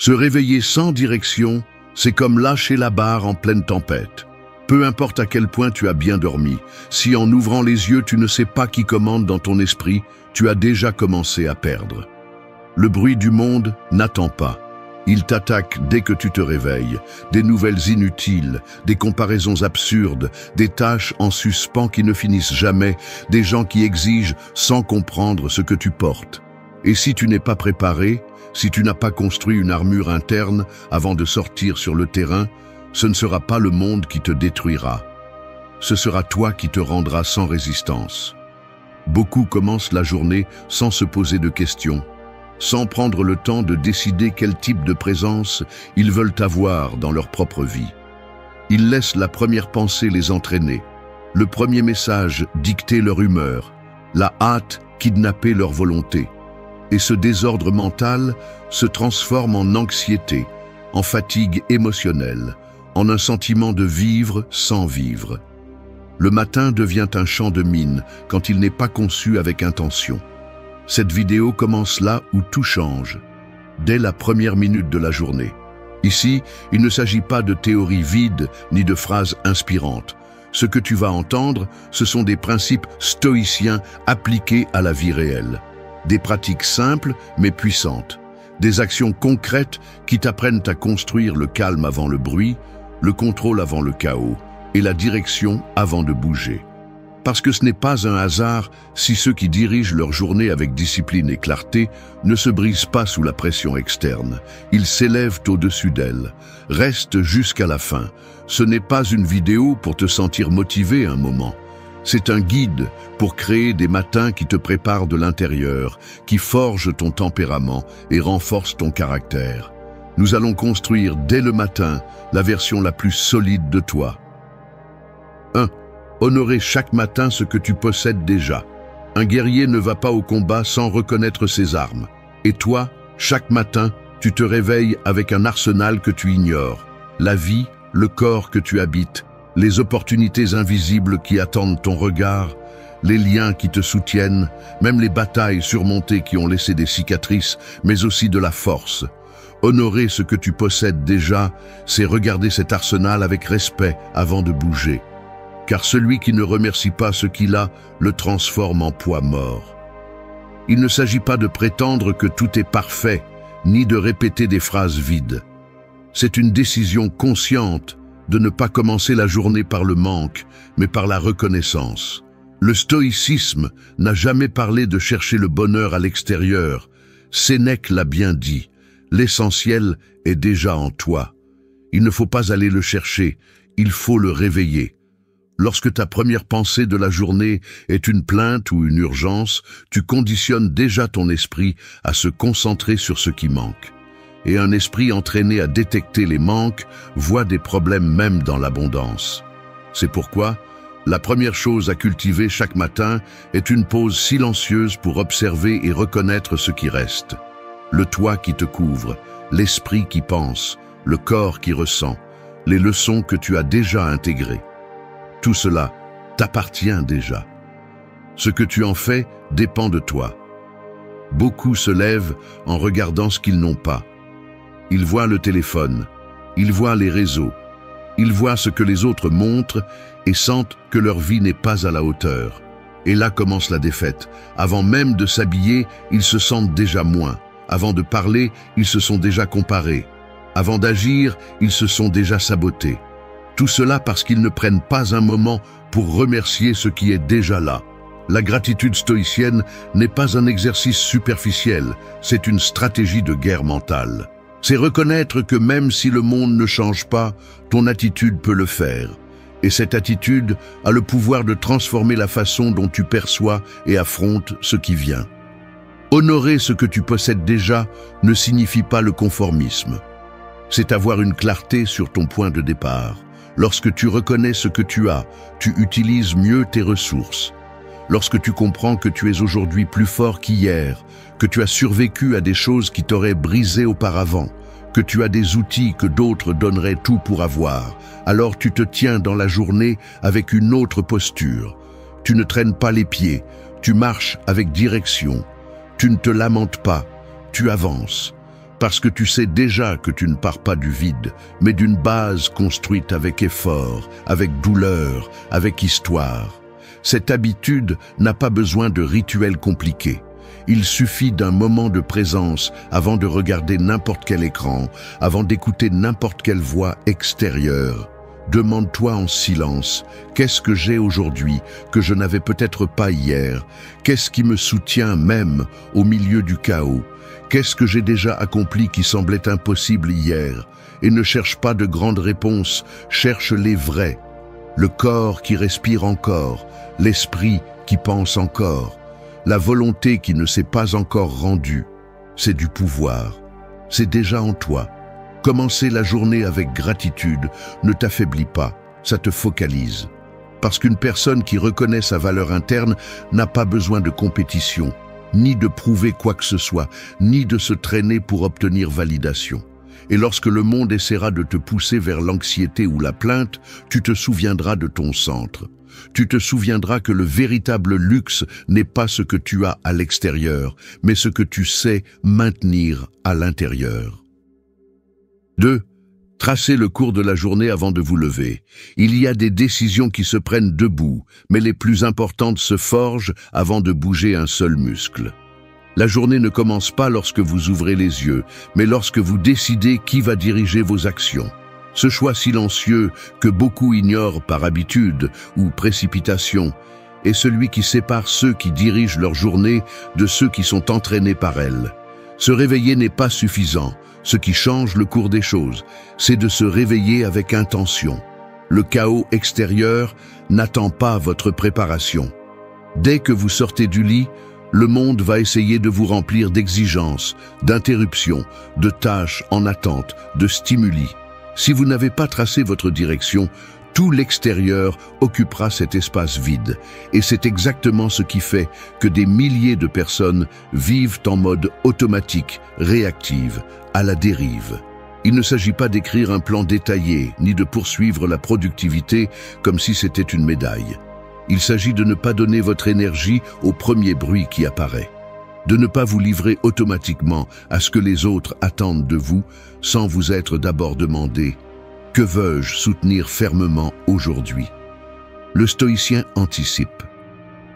Se réveiller sans direction, c'est comme lâcher la barre en pleine tempête. Peu importe à quel point tu as bien dormi, si en ouvrant les yeux tu ne sais pas qui commande dans ton esprit, tu as déjà commencé à perdre. Le bruit du monde n'attend pas. Il t'attaque dès que tu te réveilles. Des nouvelles inutiles, des comparaisons absurdes, des tâches en suspens qui ne finissent jamais, des gens qui exigent sans comprendre ce que tu portes. Et si tu n'es pas préparé, si tu n'as pas construit une armure interne avant de sortir sur le terrain, ce ne sera pas le monde qui te détruira. Ce sera toi qui te rendras sans résistance. Beaucoup commencent la journée sans se poser de questions, sans prendre le temps de décider quel type de présence ils veulent avoir dans leur propre vie. Ils laissent la première pensée les entraîner, le premier message dicter leur humeur, la hâte kidnapper leur volonté. Et ce désordre mental se transforme en anxiété, en fatigue émotionnelle, en un sentiment de vivre sans vivre. Le matin devient un champ de mine quand il n'est pas conçu avec intention. Cette vidéo commence là où tout change, dès la première minute de la journée. Ici, il ne s'agit pas de théories vides ni de phrases inspirantes. Ce que tu vas entendre, ce sont des principes stoïciens appliqués à la vie réelle. Des pratiques simples mais puissantes. Des actions concrètes qui t'apprennent à construire le calme avant le bruit, le contrôle avant le chaos et la direction avant de bouger. Parce que ce n'est pas un hasard si ceux qui dirigent leur journée avec discipline et clarté ne se brisent pas sous la pression externe. Ils s'élèvent au-dessus d'elle, restent jusqu'à la fin. Ce n'est pas une vidéo pour te sentir motivé un moment. C'est un guide pour créer des matins qui te préparent de l'intérieur, qui forgent ton tempérament et renforcent ton caractère. Nous allons construire dès le matin la version la plus solide de toi. 1. Honorer chaque matin ce que tu possèdes déjà. Un guerrier ne va pas au combat sans reconnaître ses armes. Et toi, chaque matin, tu te réveilles avec un arsenal que tu ignores. La vie, le corps que tu habites, les opportunités invisibles qui attendent ton regard, les liens qui te soutiennent, même les batailles surmontées qui ont laissé des cicatrices, mais aussi de la force. Honorer ce que tu possèdes déjà, c'est regarder cet arsenal avec respect avant de bouger. Car celui qui ne remercie pas ce qu'il a, le transforme en poids mort. Il ne s'agit pas de prétendre que tout est parfait, ni de répéter des phrases vides. C'est une décision consciente de ne pas commencer la journée par le manque, mais par la reconnaissance. Le stoïcisme n'a jamais parlé de chercher le bonheur à l'extérieur. Sénèque l'a bien dit, l'essentiel est déjà en toi. Il ne faut pas aller le chercher, il faut le réveiller. Lorsque ta première pensée de la journée est une plainte ou une urgence, tu conditionnes déjà ton esprit à se concentrer sur ce qui manque. Et un esprit entraîné à détecter les manques voit des problèmes même dans l'abondance. C'est pourquoi la première chose à cultiver chaque matin est une pause silencieuse pour observer et reconnaître ce qui reste. Le toit qui te couvre, l'esprit qui pense, le corps qui ressent, les leçons que tu as déjà intégrées. Tout cela t'appartient déjà. Ce que tu en fais dépend de toi. Beaucoup se lèvent en regardant ce qu'ils n'ont pas. Ils voient le téléphone, ils voient les réseaux, ils voient ce que les autres montrent et sentent que leur vie n'est pas à la hauteur. Et là commence la défaite. Avant même de s'habiller, ils se sentent déjà moins. Avant de parler, ils se sont déjà comparés. Avant d'agir, ils se sont déjà sabotés. Tout cela parce qu'ils ne prennent pas un moment pour remercier ce qui est déjà là. La gratitude stoïcienne n'est pas un exercice superficiel, c'est une stratégie de guerre mentale. C'est reconnaître que même si le monde ne change pas, ton attitude peut le faire. Et cette attitude a le pouvoir de transformer la façon dont tu perçois et affrontes ce qui vient. Honorer ce que tu possèdes déjà ne signifie pas le conformisme. C'est avoir une clarté sur ton point de départ. Lorsque tu reconnais ce que tu as, tu utilises mieux tes ressources. Lorsque tu comprends que tu es aujourd'hui plus fort qu'hier, que tu as survécu à des choses qui t'auraient brisé auparavant, que tu as des outils que d'autres donneraient tout pour avoir, alors tu te tiens dans la journée avec une autre posture. Tu ne traînes pas les pieds, tu marches avec direction. Tu ne te lamentes pas, tu avances. Parce que tu sais déjà que tu ne pars pas du vide, mais d'une base construite avec effort, avec douleur, avec histoire. Cette habitude n'a pas besoin de rituels compliqués. Il suffit d'un moment de présence avant de regarder n'importe quel écran, avant d'écouter n'importe quelle voix extérieure. Demande-toi en silence, qu'est-ce que j'ai aujourd'hui que je n'avais peut-être pas hier? Qu'est-ce qui me soutient même au milieu du chaos? Qu'est-ce que j'ai déjà accompli qui semblait impossible hier? Et ne cherche pas de grandes réponses, cherche les vraies. Le corps qui respire encore, l'esprit qui pense encore, la volonté qui ne s'est pas encore rendue. C'est du pouvoir. C'est déjà en toi. Commencer la journée avec gratitude ne t'affaiblit pas, ça te focalise. Parce qu'une personne qui reconnaît sa valeur interne n'a pas besoin de compétition, ni de prouver quoi que ce soit, ni de se traîner pour obtenir validation. Et lorsque le monde essaiera de te pousser vers l'anxiété ou la plainte, tu te souviendras de ton centre. Tu te souviendras que le véritable luxe n'est pas ce que tu as à l'extérieur, mais ce que tu sais maintenir à l'intérieur. 2. Tracez le cours de la journée avant de vous lever. Il y a des décisions qui se prennent debout, mais les plus importantes se forgent avant de bouger un seul muscle. La journée ne commence pas lorsque vous ouvrez les yeux, mais lorsque vous décidez qui va diriger vos actions. Ce choix silencieux que beaucoup ignorent par habitude ou précipitation est celui qui sépare ceux qui dirigent leur journée de ceux qui sont entraînés par elle. Se réveiller n'est pas suffisant. Ce qui change le cours des choses, c'est de se réveiller avec intention. Le chaos extérieur n'attend pas votre préparation. Dès que vous sortez du lit, le monde va essayer de vous remplir d'exigences, d'interruptions, de tâches en attente, de stimuli. Si vous n'avez pas tracé votre direction, tout l'extérieur occupera cet espace vide. Et c'est exactement ce qui fait que des milliers de personnes vivent en mode automatique, réactive, à la dérive. Il ne s'agit pas d'écrire un plan détaillé, ni de poursuivre la productivité comme si c'était une médaille. Il s'agit de ne pas donner votre énergie au premier bruit qui apparaît. De ne pas vous livrer automatiquement à ce que les autres attendent de vous, sans vous être d'abord demandé « Que veux-je soutenir fermement aujourd'hui ?» Le stoïcien anticipe.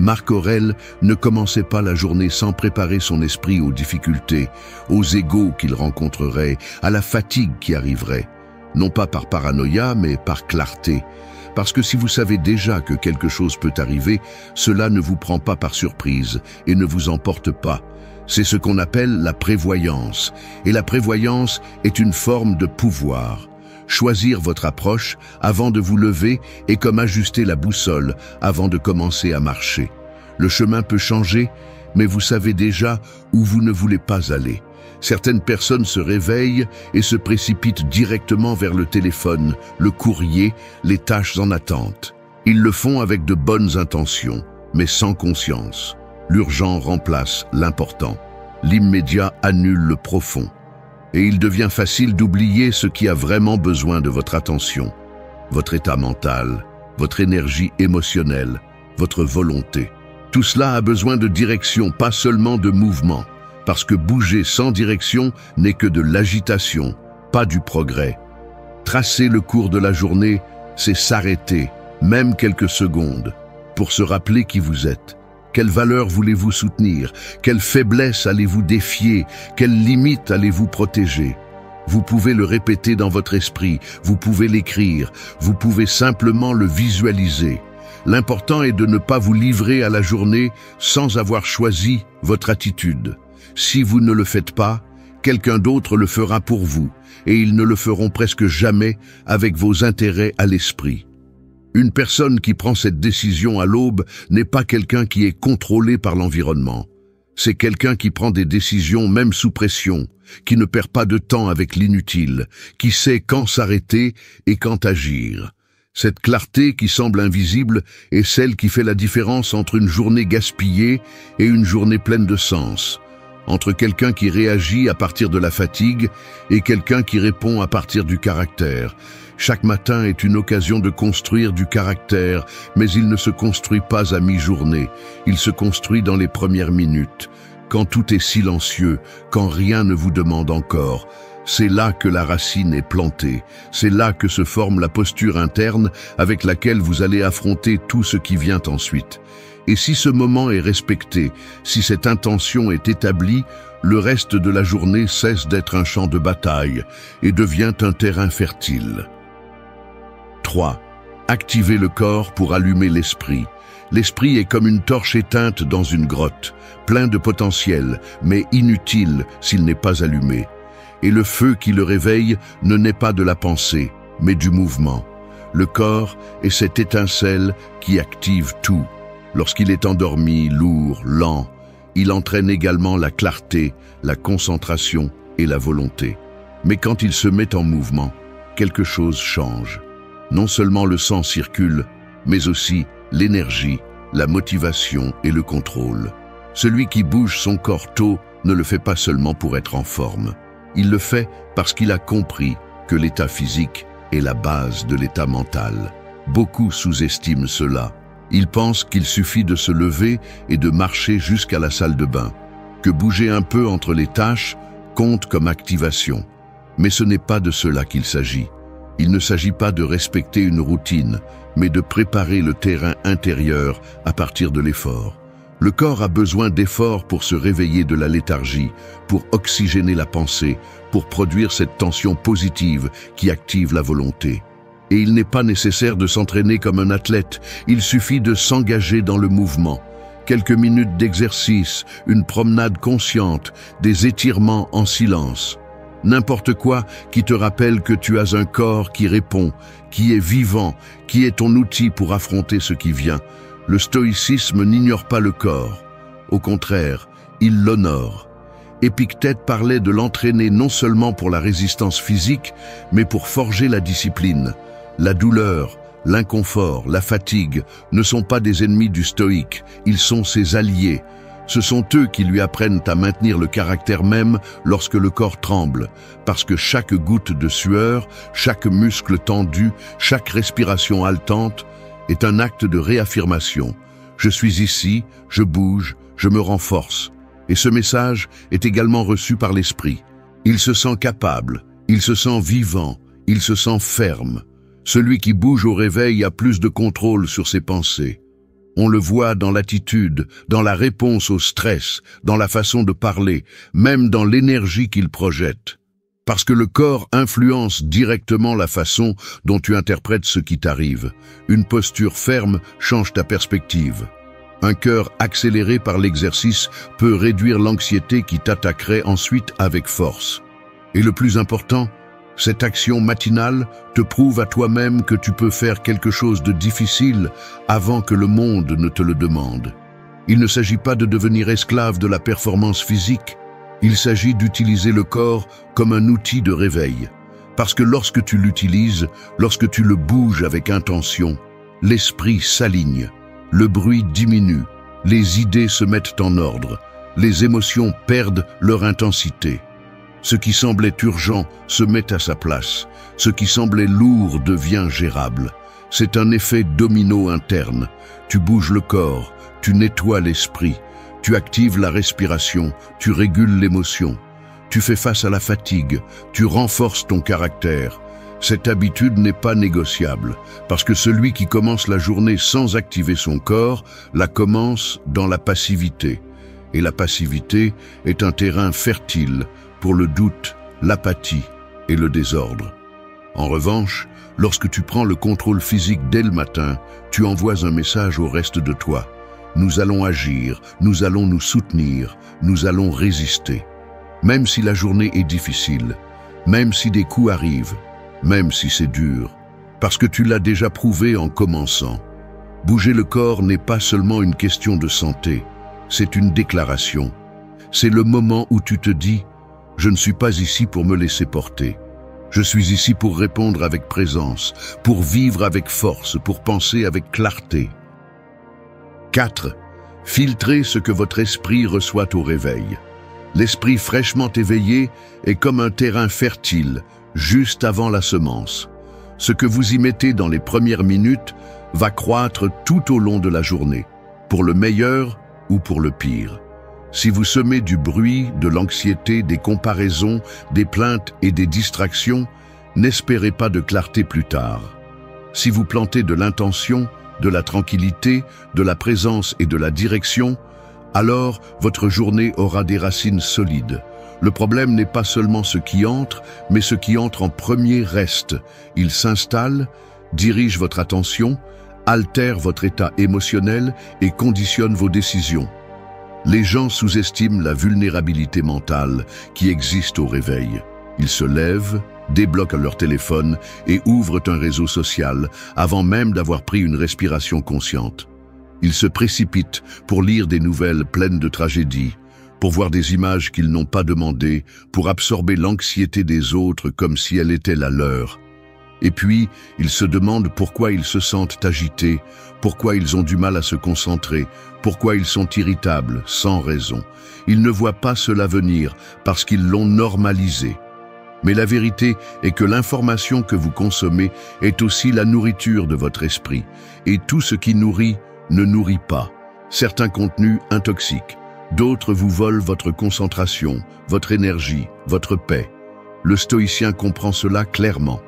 Marc Aurèle ne commençait pas la journée sans préparer son esprit aux difficultés, aux égaux qu'il rencontrerait, à la fatigue qui arriverait. Non pas par paranoïa, mais par clarté. Parce que si vous savez déjà que quelque chose peut arriver, cela ne vous prend pas par surprise et ne vous emporte pas. C'est ce qu'on appelle la prévoyance. Et la prévoyance est une forme de pouvoir. Choisir votre approche avant de vous lever est comme ajuster la boussole avant de commencer à marcher. Le chemin peut changer, mais vous savez déjà où vous ne voulez pas aller. Certaines personnes se réveillent et se précipitent directement vers le téléphone, le courrier, les tâches en attente. Ils le font avec de bonnes intentions, mais sans conscience. L'urgent remplace l'important. L'immédiat annule le profond. Et il devient facile d'oublier ce qui a vraiment besoin de votre attention. Votre état mental, votre énergie émotionnelle, votre volonté. Tout cela a besoin de direction, pas seulement de mouvement. Parce que bouger sans direction n'est que de l'agitation, pas du progrès. Tracer le cours de la journée, c'est s'arrêter, même quelques secondes, pour se rappeler qui vous êtes. Quelle valeur voulez-vous soutenir? Quelle faiblesse allez-vous défier? Quelle limite allez-vous protéger? Vous pouvez le répéter dans votre esprit, vous pouvez l'écrire, vous pouvez simplement le visualiser. L'important est de ne pas vous livrer à la journée sans avoir choisi votre attitude. Si vous ne le faites pas, quelqu'un d'autre le fera pour vous, et ils ne le feront presque jamais avec vos intérêts à l'esprit. Une personne qui prend cette décision à l'aube n'est pas quelqu'un qui est contrôlé par l'environnement. C'est quelqu'un qui prend des décisions même sous pression, qui ne perd pas de temps avec l'inutile, qui sait quand s'arrêter et quand agir. Cette clarté qui semble invisible est celle qui fait la différence entre une journée gaspillée et une journée pleine de sens. Entre quelqu'un qui réagit à partir de la fatigue et quelqu'un qui répond à partir du caractère. Chaque matin est une occasion de construire du caractère, mais il ne se construit pas à mi-journée, il se construit dans les premières minutes. quand tout est silencieux, quand rien ne vous demande encore. C'est là que la racine est plantée, c'est là que se forme la posture interne avec laquelle vous allez affronter tout ce qui vient ensuite. Et si ce moment est respecté, si cette intention est établie, le reste de la journée cesse d'être un champ de bataille et devient un terrain fertile. 3. Activez le corps pour allumer l'esprit. L'esprit est comme une torche éteinte dans une grotte, plein de potentiel, mais inutile s'il n'est pas allumé. Et le feu qui le réveille ne naît pas de la pensée, mais du mouvement. Le corps est cette étincelle qui active tout. Lorsqu'il est endormi, lourd, lent, il entraîne également la clarté, la concentration et la volonté. Mais quand il se met en mouvement, quelque chose change. Non seulement le sang circule, mais aussi l'énergie, la motivation et le contrôle. Celui qui bouge son corps tôt ne le fait pas seulement pour être en forme. Il le fait parce qu'il a compris que l'état physique est la base de l'état mental. Beaucoup sous-estiment cela. Ils pensent qu'il suffit de se lever et de marcher jusqu'à la salle de bain, que bouger un peu entre les tâches compte comme activation. Mais ce n'est pas de cela qu'il s'agit. Il ne s'agit pas de respecter une routine, mais de préparer le terrain intérieur à partir de l'effort. Le corps a besoin d'efforts pour se réveiller de la léthargie, pour oxygéner la pensée, pour produire cette tension positive qui active la volonté. Et il n'est pas nécessaire de s'entraîner comme un athlète, il suffit de s'engager dans le mouvement. Quelques minutes d'exercice, une promenade consciente, des étirements en silence. N'importe quoi qui te rappelle que tu as un corps qui répond, qui est vivant, qui est ton outil pour affronter ce qui vient. Le stoïcisme n'ignore pas le corps. Au contraire, il l'honore. Épictète parlait de l'entraîner non seulement pour la résistance physique, mais pour forger la discipline. La douleur, l'inconfort, la fatigue ne sont pas des ennemis du stoïque, ils sont ses alliés. Ce sont eux qui lui apprennent à maintenir le caractère même lorsque le corps tremble, parce que chaque goutte de sueur, chaque muscle tendu, chaque respiration haletante est un acte de réaffirmation. Je suis ici, je bouge, je me renforce. Et ce message est également reçu par l'esprit. Il se sent capable, il se sent vivant, il se sent ferme. Celui qui bouge au réveil a plus de contrôle sur ses pensées. On le voit dans l'attitude, dans la réponse au stress, dans la façon de parler, même dans l'énergie qu'il projette. Parce que le corps influence directement la façon dont tu interprètes ce qui t'arrive. Une posture ferme change ta perspective. Un cœur accéléré par l'exercice peut réduire l'anxiété qui t'attaquerait ensuite avec force. Et le plus important, cette action matinale te prouve à toi-même que tu peux faire quelque chose de difficile avant que le monde ne te le demande. Il ne s'agit pas de devenir esclave de la performance physique, il s'agit d'utiliser le corps comme un outil de réveil. Parce que lorsque tu l'utilises, lorsque tu le bouges avec intention, l'esprit s'aligne, le bruit diminue, les idées se mettent en ordre, les émotions perdent leur intensité. Ce qui semblait urgent se met à sa place, ce qui semblait lourd devient gérable. C'est un effet domino interne. Tu bouges le corps, tu nettoies l'esprit, tu actives la respiration, tu régules l'émotion. Tu fais face à la fatigue, tu renforces ton caractère. Cette habitude n'est pas négociable, parce que celui qui commence la journée sans activer son corps, la commence dans la passivité. Et la passivité est un terrain fertile pour le doute, l'apathie et le désordre. En revanche, lorsque tu prends le contrôle physique dès le matin, tu envoies un message au reste de toi. Nous allons agir, nous allons nous soutenir, nous allons résister. Même si la journée est difficile, même si des coups arrivent, même si c'est dur, parce que tu l'as déjà prouvé en commençant. Bouger le corps n'est pas seulement une question de santé, c'est une déclaration. C'est le moment où tu te dis « Je ne suis pas ici pour me laisser porter. Je suis ici pour répondre avec présence, pour vivre avec force, pour penser avec clarté. » 4. Filtrez ce que votre esprit reçoit au réveil. L'esprit fraîchement éveillé est comme un terrain fertile, juste avant la semence. Ce que vous y mettez dans les premières minutes va croître tout au long de la journée, pour le meilleur ou pour le pire. Si vous semez du bruit, de l'anxiété, des comparaisons, des plaintes et des distractions, n'espérez pas de clarté plus tard. Si vous plantez de l'intention, de la tranquillité, de la présence et de la direction, alors votre journée aura des racines solides. Le problème n'est pas seulement ce qui entre, mais ce qui entre en premier reste. Il s'installe, dirige votre attention, altère votre état émotionnel et conditionne vos décisions. Les gens sous-estiment la vulnérabilité mentale qui existe au réveil. Ils se lèvent, débloquent leur téléphone et ouvrent un réseau social avant même d'avoir pris une respiration consciente. Ils se précipitent pour lire des nouvelles pleines de tragédies, pour voir des images qu'ils n'ont pas demandées, pour absorber l'anxiété des autres comme si elle était la leur. Et puis, ils se demandent pourquoi ils se sentent agités, pourquoi ils ont du mal à se concentrer, pourquoi ils sont irritables, sans raison. Ils ne voient pas cela venir parce qu'ils l'ont normalisé. Mais la vérité est que l'information que vous consommez est aussi la nourriture de votre esprit. Et tout ce qui nourrit ne nourrit pas. Certains contenus intoxiquent, d'autres vous volent votre concentration, votre énergie, votre paix. Le stoïcien comprend cela clairement.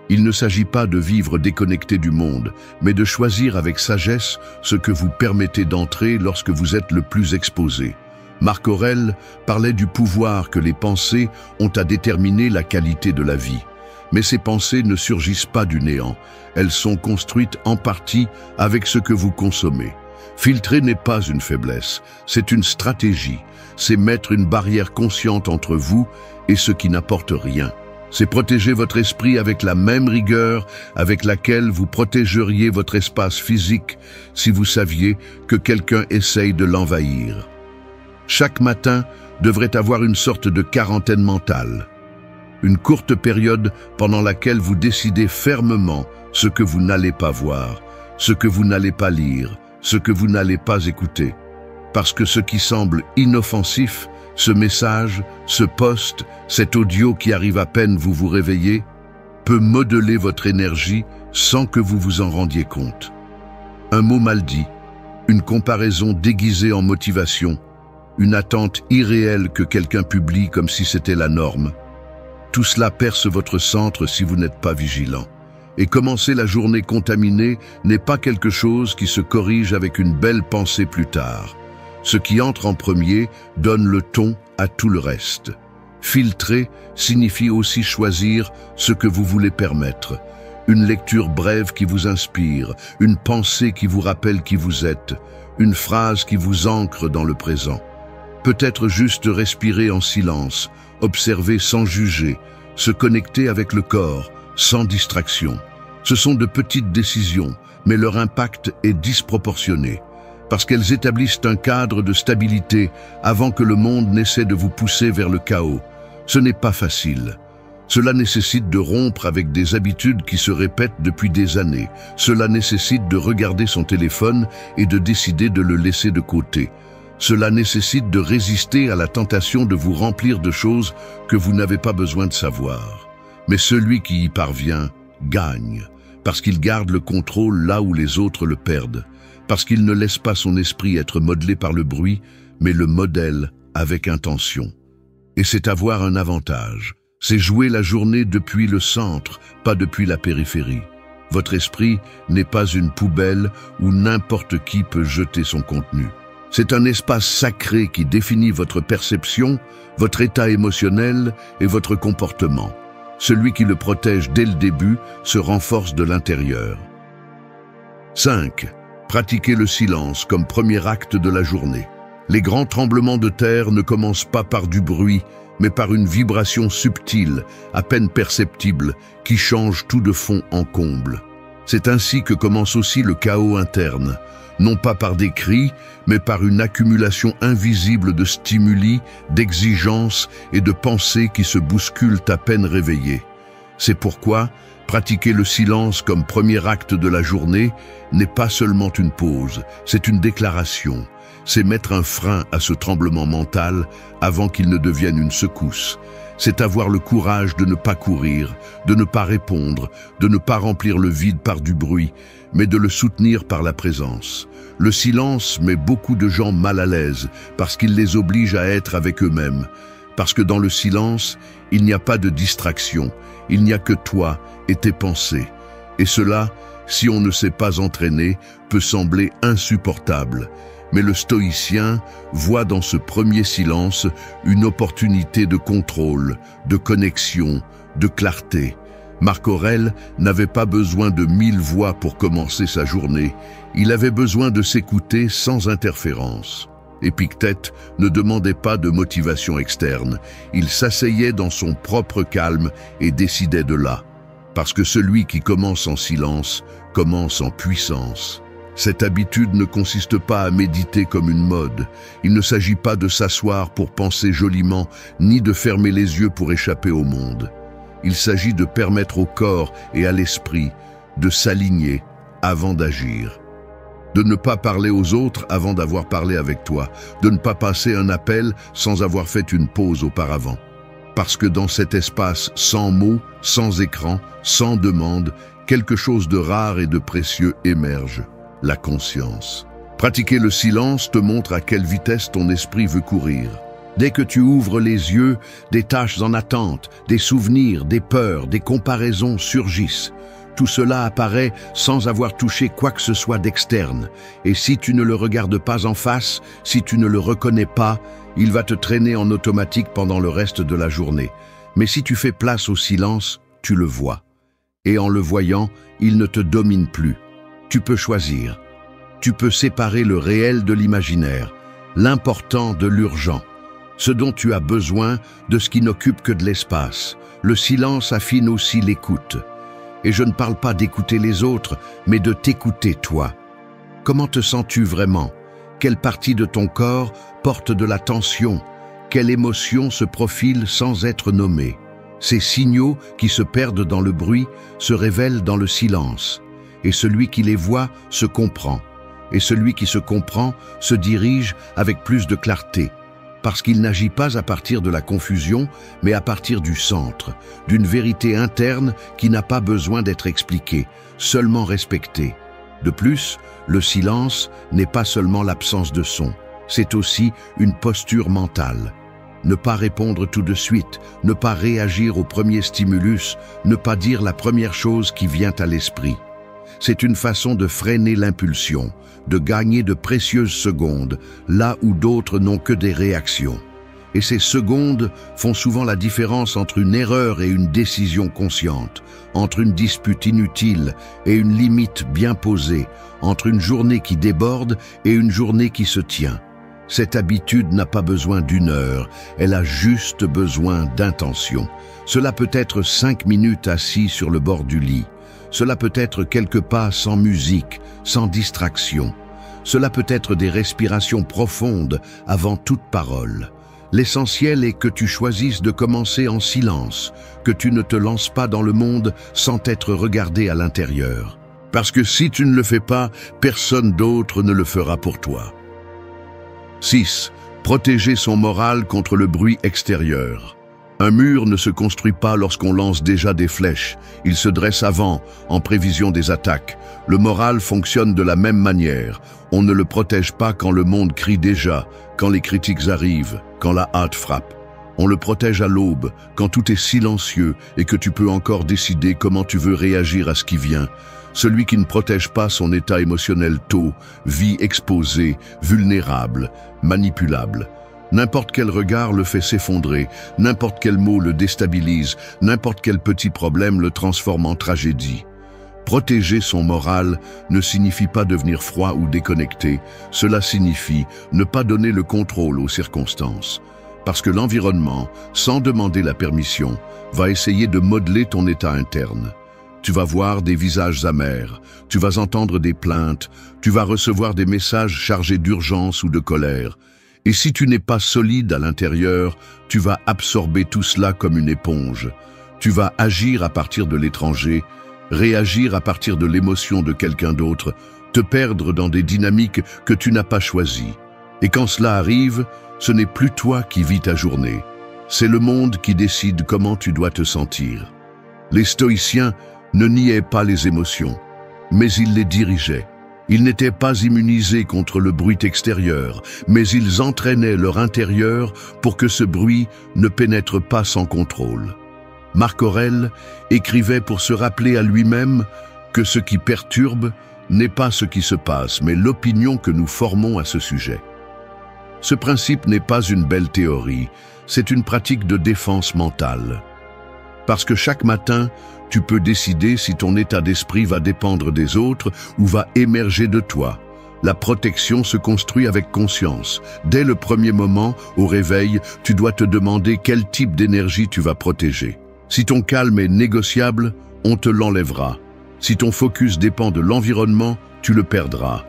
Il ne s'agit pas de vivre déconnecté du monde, mais de choisir avec sagesse ce que vous permettez d'entrer lorsque vous êtes le plus exposé. Marc Aurèle parlait du pouvoir que les pensées ont à déterminer la qualité de la vie. Mais ces pensées ne surgissent pas du néant. Elles sont construites en partie avec ce que vous consommez. Filtrer n'est pas une faiblesse, c'est une stratégie. C'est mettre une barrière consciente entre vous et ce qui n'apporte rien. C'est protéger votre esprit avec la même rigueur avec laquelle vous protégeriez votre espace physique si vous saviez que quelqu'un essaye de l'envahir. Chaque matin devrait avoir une sorte de quarantaine mentale. Une courte période pendant laquelle vous décidez fermement ce que vous n'allez pas voir, ce que vous n'allez pas lire, ce que vous n'allez pas écouter. Parce que ce qui semble inoffensif, ce message, ce post, cet audio qui arrive à peine vous vous réveillez, peut modeler votre énergie sans que vous vous en rendiez compte. Un mot mal dit, une comparaison déguisée en motivation, une attente irréelle que quelqu'un publie comme si c'était la norme. Tout cela perce votre centre si vous n'êtes pas vigilant. Et commencer la journée contaminée n'est pas quelque chose qui se corrige avec une belle pensée plus tard. Ce qui entre en premier donne le ton à tout le reste. Filtrer signifie aussi choisir ce que vous voulez permettre. Une lecture brève qui vous inspire, une pensée qui vous rappelle qui vous êtes, une phrase qui vous ancre dans le présent. Peut-être juste respirer en silence, observer sans juger, se connecter avec le corps, sans distraction. Ce sont de petites décisions, mais leur impact est disproportionné. Parce qu'elles établissent un cadre de stabilité avant que le monde n'essaie de vous pousser vers le chaos. Ce n'est pas facile. Cela nécessite de rompre avec des habitudes qui se répètent depuis des années. Cela nécessite de regarder son téléphone et de décider de le laisser de côté. Cela nécessite de résister à la tentation de vous remplir de choses que vous n'avez pas besoin de savoir. Mais celui qui y parvient gagne, parce qu'il garde le contrôle là où les autres le perdent. Parce qu'il ne laisse pas son esprit être modelé par le bruit, mais le modèle avec intention. Et c'est avoir un avantage. C'est jouer la journée depuis le centre, pas depuis la périphérie. Votre esprit n'est pas une poubelle où n'importe qui peut jeter son contenu. C'est un espace sacré qui définit votre perception, votre état émotionnel et votre comportement. Celui qui le protège dès le début se renforce de l'intérieur. 5. Pratiquez le silence comme premier acte de la journée. Les grands tremblements de terre ne commencent pas par du bruit, mais par une vibration subtile, à peine perceptible, qui change tout de fond en comble. C'est ainsi que commence aussi le chaos interne, non pas par des cris, mais par une accumulation invisible de stimuli, d'exigences et de pensées qui se bousculent à peine réveillées. C'est pourquoi pratiquer le silence comme premier acte de la journée n'est pas seulement une pause, c'est une déclaration. c'est mettre un frein à ce tremblement mental avant qu'il ne devienne une secousse. C'est avoir le courage de ne pas courir, de ne pas répondre, de ne pas remplir le vide par du bruit, mais de le soutenir par la présence. Le silence met beaucoup de gens mal à l'aise parce qu'il les oblige à être avec eux-mêmes. Parce que dans le silence, il n'y a pas de distraction, il n'y a que toi et tes pensées. Et cela, si on ne s'est pas entraîné, peut sembler insupportable. Mais le stoïcien voit dans ce premier silence une opportunité de contrôle, de connexion, de clarté. Marc Aurèle n'avait pas besoin de 1000 voix pour commencer sa journée, il avait besoin de s'écouter sans interférence. Épictète ne demandait pas de motivation externe, il s'asseyait dans son propre calme et décidait de là. Parce que celui qui commence en silence commence en puissance. Cette habitude ne consiste pas à méditer comme une mode. Il ne s'agit pas de s'asseoir pour penser joliment, ni de fermer les yeux pour échapper au monde. Il s'agit de permettre au corps et à l'esprit de s'aligner avant d'agir. De ne pas parler aux autres avant d'avoir parlé avec toi. De ne pas passer un appel sans avoir fait une pause auparavant. Parce que dans cet espace sans mots, sans écran, sans demande, quelque chose de rare et de précieux émerge. La conscience. Pratiquer le silence te montre à quelle vitesse ton esprit veut courir. Dès que tu ouvres les yeux, des tâches en attente, des souvenirs, des peurs, des comparaisons surgissent. Tout cela apparaît sans avoir touché quoi que ce soit d'externe. Et si tu ne le regardes pas en face, si tu ne le reconnais pas, il va te traîner en automatique pendant le reste de la journée. Mais si tu fais place au silence, tu le vois. Et en le voyant, il ne te domine plus. Tu peux choisir. Tu peux séparer le réel de l'imaginaire, l'important de l'urgent, ce dont tu as besoin de ce qui n'occupe que de l'espace. Le silence affine aussi l'écoute. Et je ne parle pas d'écouter les autres, mais de t'écouter toi. Comment te sens-tu vraiment? Quelle partie de ton corps porte de la tension? Quelle émotion se profile sans être nommée? Ces signaux qui se perdent dans le bruit se révèlent dans le silence. Et celui qui les voit se comprend. Et celui qui se comprend se dirige avec plus de clarté, parce qu'il n'agit pas à partir de la confusion, mais à partir du centre, d'une vérité interne qui n'a pas besoin d'être expliquée, seulement respectée. De plus, le silence n'est pas seulement l'absence de son, c'est aussi une posture mentale. Ne pas répondre tout de suite, ne pas réagir au premier stimulus, ne pas dire la première chose qui vient à l'esprit. C'est une façon de freiner l'impulsion, de gagner de précieuses secondes, là où d'autres n'ont que des réactions. Et ces secondes font souvent la différence entre une erreur et une décision consciente, entre une dispute inutile et une limite bien posée, entre une journée qui déborde et une journée qui se tient. Cette habitude n'a pas besoin d'une heure, elle a juste besoin d'intention. Cela peut être 5 minutes assis sur le bord du lit. Cela peut être quelques pas sans musique, sans distraction. Cela peut être des respirations profondes avant toute parole. L'essentiel est que tu choisisses de commencer en silence, que tu ne te lances pas dans le monde sans être regardé à l'intérieur. Parce que si tu ne le fais pas, personne d'autre ne le fera pour toi. 6. Protéger son moral contre le bruit extérieur. Un mur ne se construit pas lorsqu'on lance déjà des flèches. Il se dresse avant, en prévision des attaques. Le moral fonctionne de la même manière. On ne le protège pas quand le monde crie déjà, quand les critiques arrivent, quand la hâte frappe. On le protège à l'aube, quand tout est silencieux et que tu peux encore décider comment tu veux réagir à ce qui vient. Celui qui ne protège pas son état émotionnel tôt vit exposé, vulnérable, manipulable. N'importe quel regard le fait s'effondrer, n'importe quel mot le déstabilise, n'importe quel petit problème le transforme en tragédie. Protéger son moral ne signifie pas devenir froid ou déconnecté, cela signifie ne pas donner le contrôle aux circonstances. Parce que l'environnement, sans demander la permission, va essayer de modeler ton état interne. Tu vas voir des visages amers, tu vas entendre des plaintes, tu vas recevoir des messages chargés d'urgence ou de colère. Et si tu n'es pas solide à l'intérieur, tu vas absorber tout cela comme une éponge. Tu vas agir à partir de l'étranger, réagir à partir de l'émotion de quelqu'un d'autre, te perdre dans des dynamiques que tu n'as pas choisies. Et quand cela arrive, ce n'est plus toi qui vis ta journée. C'est le monde qui décide comment tu dois te sentir. Les stoïciens ne niaient pas les émotions, mais ils les dirigeaient. Ils n'étaient pas immunisés contre le bruit extérieur, mais ils entraînaient leur intérieur pour que ce bruit ne pénètre pas sans contrôle. Marc Aurèle écrivait pour se rappeler à lui-même que ce qui perturbe n'est pas ce qui se passe, mais l'opinion que nous formons à ce sujet. Ce principe n'est pas une belle théorie, c'est une pratique de défense mentale. Parce que chaque matin, tu peux décider si ton état d'esprit va dépendre des autres ou va émerger de toi. La protection se construit avec conscience. Dès le premier moment, au réveil, tu dois te demander quel type d'énergie tu vas protéger. Si ton calme est négociable, on te l'enlèvera. Si ton focus dépend de l'environnement, tu le perdras.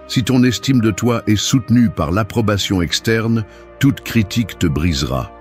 Si ton estime de toi est soutenue par l'approbation externe, toute critique te brisera.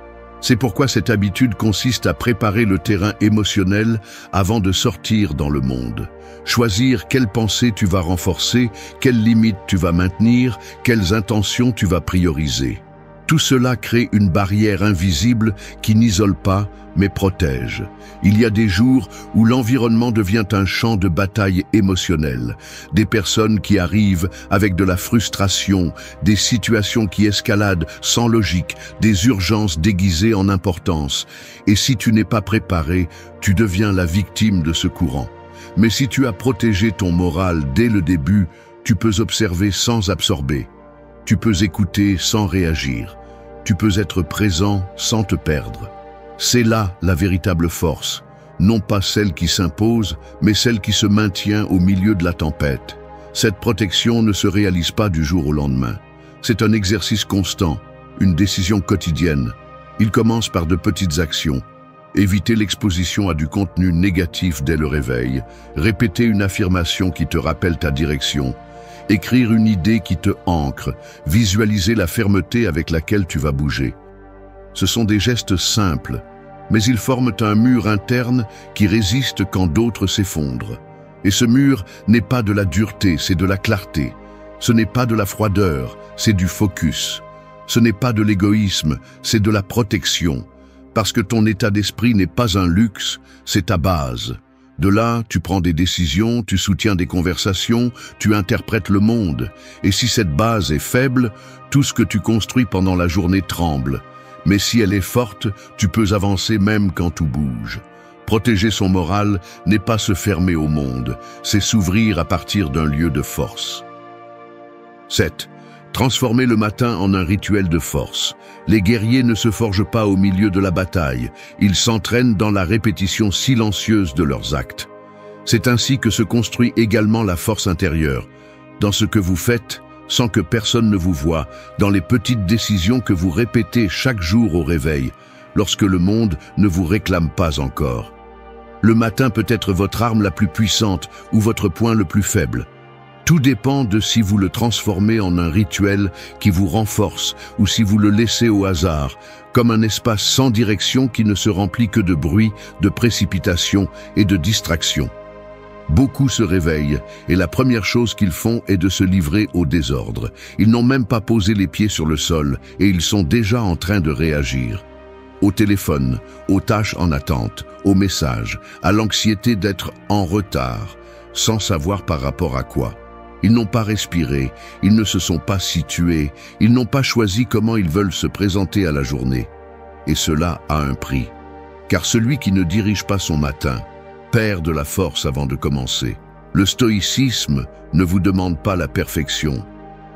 C'est pourquoi cette habitude consiste à préparer le terrain émotionnel avant de sortir dans le monde. Choisir quelles pensées tu vas renforcer, quelles limites tu vas maintenir, quelles intentions tu vas prioriser. Tout cela crée une barrière invisible qui n'isole pas, mais protège. Il y a des jours où l'environnement devient un champ de bataille émotionnelle. Des personnes qui arrivent avec de la frustration, des situations qui escaladent sans logique, des urgences déguisées en importance. Et si tu n'es pas préparé, tu deviens la victime de ce courant. Mais si tu as protégé ton moral dès le début, tu peux observer sans absorber. Tu peux écouter sans réagir. Tu peux être présent sans te perdre. C'est là la véritable force, non pas celle qui s'impose, mais celle qui se maintient au milieu de la tempête. Cette protection ne se réalise pas du jour au lendemain. C'est un exercice constant, une décision quotidienne. Il commence par de petites actions. Éviter l'exposition à du contenu négatif dès le réveil, répéter une affirmation qui te rappelle ta direction, écrire une idée qui te ancre, visualiser la fermeté avec laquelle tu vas bouger. Ce sont des gestes simples, mais ils forment un mur interne qui résiste quand d'autres s'effondrent. Et ce mur n'est pas de la dureté, c'est de la clarté. Ce n'est pas de la froideur, c'est du focus. Ce n'est pas de l'égoïsme, c'est de la protection. Parce que ton état d'esprit n'est pas un luxe, c'est ta base. De là, tu prends des décisions, tu soutiens des conversations, tu interprètes le monde. Et si cette base est faible, tout ce que tu construis pendant la journée tremble. Mais si elle est forte, tu peux avancer même quand tout bouge. Protéger son moral n'est pas se fermer au monde, c'est s'ouvrir à partir d'un lieu de force. 7. Transformer le matin en un rituel de force. Les guerriers ne se forgent pas au milieu de la bataille, ils s'entraînent dans la répétition silencieuse de leurs actes. C'est ainsi que se construit également la force intérieure, dans ce que vous faites, sans que personne ne vous voie, dans les petites décisions que vous répétez chaque jour au réveil, lorsque le monde ne vous réclame pas encore. Le matin peut être votre arme la plus puissante ou votre point le plus faible. Tout dépend de si vous le transformez en un rituel qui vous renforce ou si vous le laissez au hasard, comme un espace sans direction qui ne se remplit que de bruit, de précipitation et de distraction. Beaucoup se réveillent et la première chose qu'ils font est de se livrer au désordre. Ils n'ont même pas posé les pieds sur le sol et ils sont déjà en train de réagir. Au téléphone, aux tâches en attente, aux messages, à l'anxiété d'être en retard, sans savoir par rapport à quoi. Ils n'ont pas respiré, ils ne se sont pas situés, ils n'ont pas choisi comment ils veulent se présenter à la journée. Et cela a un prix. Car celui qui ne dirige pas son matin perd de la force avant de commencer. Le stoïcisme ne vous demande pas la perfection,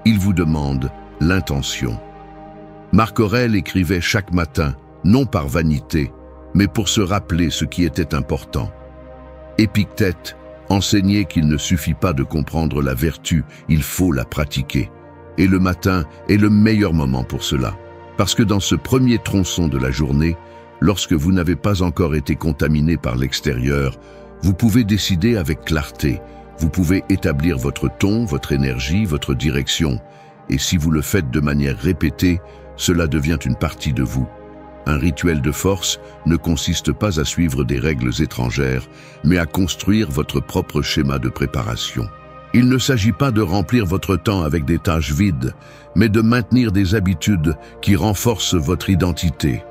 il vous demande l'intention. Marc Aurèle écrivait chaque matin, non par vanité, mais pour se rappeler ce qui était important. Épictète enseignait qu'il ne suffit pas de comprendre la vertu, il faut la pratiquer. Et le matin est le meilleur moment pour cela. Parce que dans ce premier tronçon de la journée, lorsque vous n'avez pas encore été contaminé par l'extérieur, vous pouvez décider avec clarté. Vous pouvez établir votre ton, votre énergie, votre direction. Et si vous le faites de manière répétée, cela devient une partie de vous. Un rituel de force ne consiste pas à suivre des règles étrangères, mais à construire votre propre schéma de préparation. Il ne s'agit pas de remplir votre temps avec des tâches vides, mais de maintenir des habitudes qui renforcent votre identité.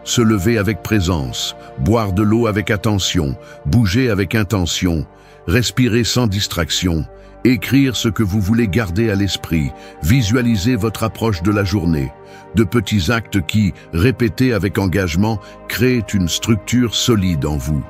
Se lever avec présence, boire de l'eau avec attention, bouger avec intention, respirer sans distraction, écrire ce que vous voulez garder à l'esprit, visualiser votre approche de la journée. De petits actes qui, répétés avec engagement, créent une structure solide en vous.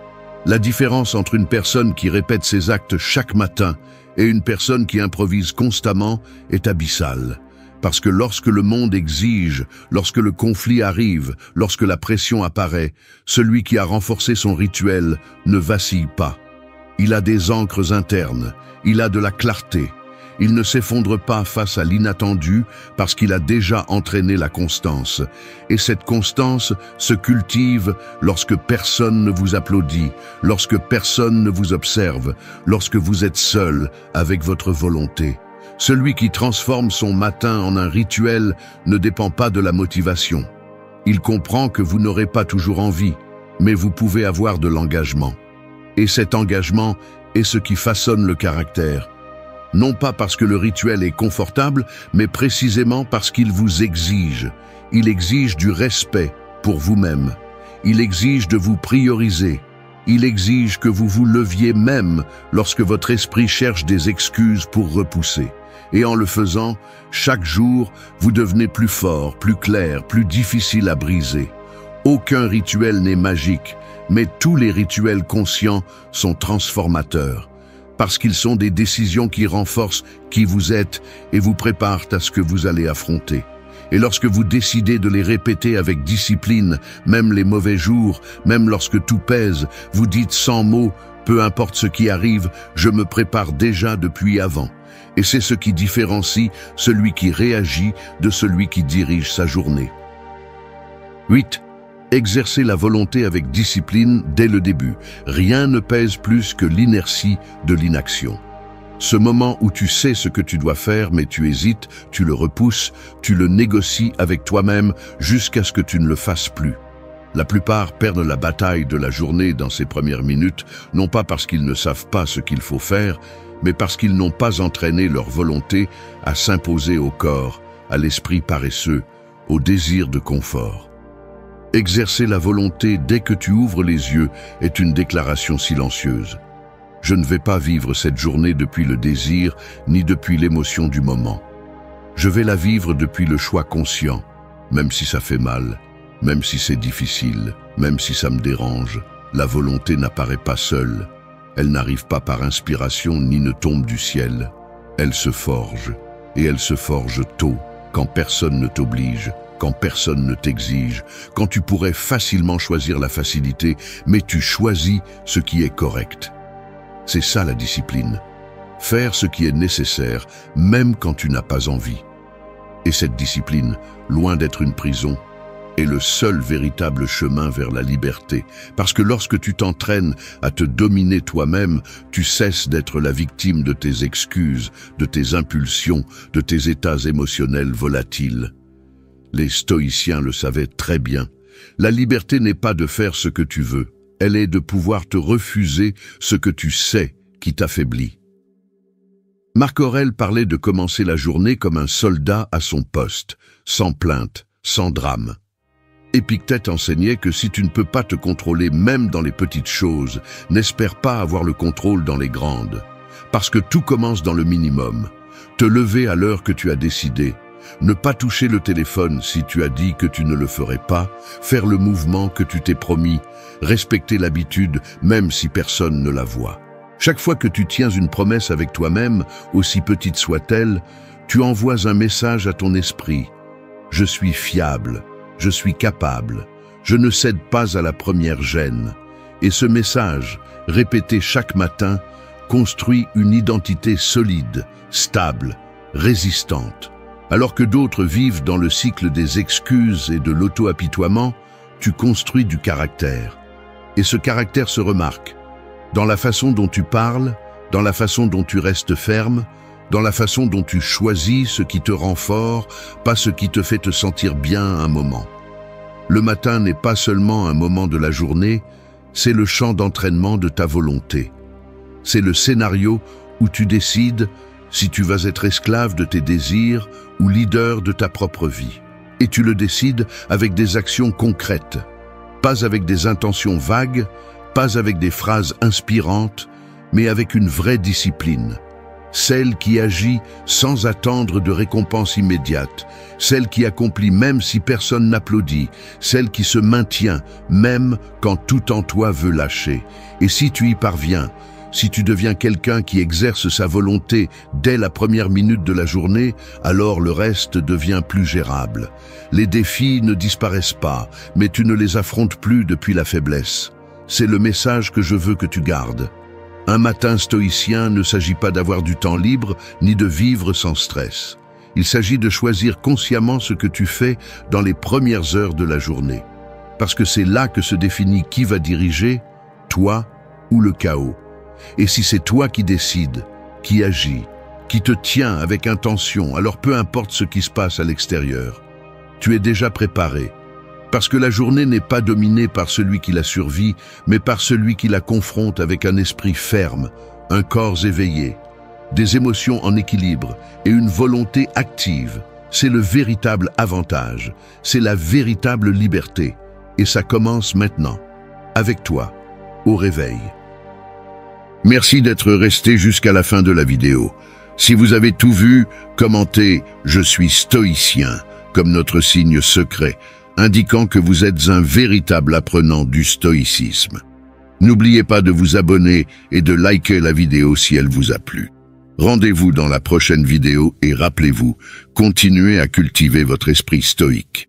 La différence entre une personne qui répète ses actes chaque matin et une personne qui improvise constamment est abyssale. Parce que lorsque le monde exige, lorsque le conflit arrive, lorsque la pression apparaît, celui qui a renforcé son rituel ne vacille pas. Il a des ancres internes, il a de la clarté. Il ne s'effondre pas face à l'inattendu parce qu'il a déjà entraîné la constance. Et cette constance se cultive lorsque personne ne vous applaudit, lorsque personne ne vous observe, lorsque vous êtes seul avec votre volonté. Celui qui transforme son matin en un rituel ne dépend pas de la motivation. Il comprend que vous n'aurez pas toujours envie, mais vous pouvez avoir de l'engagement. Et cet engagement est ce qui façonne le caractère. Non pas parce que le rituel est confortable, mais précisément parce qu'il vous exige. Il exige du respect pour vous-même. Il exige de vous prioriser. Il exige que vous vous leviez même lorsque votre esprit cherche des excuses pour repousser. Et en le faisant, chaque jour, vous devenez plus fort, plus clair, plus difficile à briser. Aucun rituel n'est magique, mais tous les rituels conscients sont transformateurs. Parce qu'ils sont des décisions qui renforcent qui vous êtes et vous préparent à ce que vous allez affronter. Et lorsque vous décidez de les répéter avec discipline, même les mauvais jours, même lorsque tout pèse, vous dites sans mots, peu importe ce qui arrive, je me prépare déjà depuis avant. Et c'est ce qui différencie celui qui réagit de celui qui dirige sa journée. 8. Exercer la volonté avec discipline dès le début. Rien ne pèse plus que l'inertie de l'inaction. Ce moment où tu sais ce que tu dois faire mais tu hésites, tu le repousses, tu le négocies avec toi-même jusqu'à ce que tu ne le fasses plus. La plupart perdent la bataille de la journée dans ces premières minutes, non pas parce qu'ils ne savent pas ce qu'il faut faire, mais parce qu'ils n'ont pas entraîné leur volonté à s'imposer au corps, à l'esprit paresseux, au désir de confort. Exercer la volonté dès que tu ouvres les yeux est une déclaration silencieuse. Je ne vais pas vivre cette journée depuis le désir ni depuis l'émotion du moment. Je vais la vivre depuis le choix conscient, même si ça fait mal, même si c'est difficile, même si ça me dérange. La volonté n'apparaît pas seule. Elle n'arrive pas par inspiration ni ne tombe du ciel. Elle se forge, et elle se forge tôt, quand personne ne t'oblige, quand personne ne t'exige, quand tu pourrais facilement choisir la facilité, mais tu choisis ce qui est correct. C'est ça la discipline. Faire ce qui est nécessaire, même quand tu n'as pas envie. Et cette discipline, loin d'être une prison, est le seul véritable chemin vers la liberté. Parce que lorsque tu t'entraînes à te dominer toi-même, tu cesses d'être la victime de tes excuses, de tes impulsions, de tes états émotionnels volatiles. Les stoïciens le savaient très bien. La liberté n'est pas de faire ce que tu veux. Elle est de pouvoir te refuser ce que tu sais qui t'affaiblit. Marc Aurèle parlait de commencer la journée comme un soldat à son poste, sans plainte, sans drame. Épictète enseignait que si tu ne peux pas te contrôler même dans les petites choses, n'espère pas avoir le contrôle dans les grandes. Parce que tout commence dans le minimum. Te lever à l'heure que tu as décidé, ne pas toucher le téléphone si tu as dit que tu ne le ferais pas, faire le mouvement que tu t'es promis, respecter l'habitude même si personne ne la voit. Chaque fois que tu tiens une promesse avec toi-même, aussi petite soit-elle, tu envoies un message à ton esprit. Je suis fiable, je suis capable, je ne cède pas à la première gêne. Et ce message, répété chaque matin, construit une identité solide, stable, résistante. Alors que d'autres vivent dans le cycle des excuses et de l'auto-apitoiement, tu construis du caractère. Et ce caractère se remarque dans la façon dont tu parles, dans la façon dont tu restes ferme, dans la façon dont tu choisis ce qui te rend fort, pas ce qui te fait te sentir bien un moment. Le matin n'est pas seulement un moment de la journée, c'est le champ d'entraînement de ta volonté. C'est le scénario où tu décides si tu vas être esclave de tes désirs ou leader de ta propre vie. Et tu le décides avec des actions concrètes, pas avec des intentions vagues, pas avec des phrases inspirantes, mais avec une vraie discipline. Celle qui agit sans attendre de récompense immédiate, celle qui accomplit même si personne n'applaudit, celle qui se maintient même quand tout en toi veut lâcher. Et si tu y parviens, si tu deviens quelqu'un qui exerce sa volonté dès la première minute de la journée, alors le reste devient plus gérable. Les défis ne disparaissent pas, mais tu ne les affrontes plus depuis la faiblesse. C'est le message que je veux que tu gardes. Un matin stoïcien ne s'agit pas d'avoir du temps libre, ni de vivre sans stress. Il s'agit de choisir consciemment ce que tu fais dans les premières heures de la journée. Parce que c'est là que se définit qui va diriger, toi ou le chaos. Et si c'est toi qui décides, qui agis, qui te tient avec intention, alors peu importe ce qui se passe à l'extérieur, tu es déjà préparé. Parce que la journée n'est pas dominée par celui qui la survit, mais par celui qui la confronte avec un esprit ferme, un corps éveillé, des émotions en équilibre et une volonté active. C'est le véritable avantage, c'est la véritable liberté. Et ça commence maintenant, avec toi, au réveil. Merci d'être resté jusqu'à la fin de la vidéo. Si vous avez tout vu, commentez « Je suis stoïcien » comme notre signe secret, indiquant que vous êtes un véritable apprenant du stoïcisme. N'oubliez pas de vous abonner et de liker la vidéo si elle vous a plu. Rendez-vous dans la prochaine vidéo et rappelez-vous, continuez à cultiver votre esprit stoïque.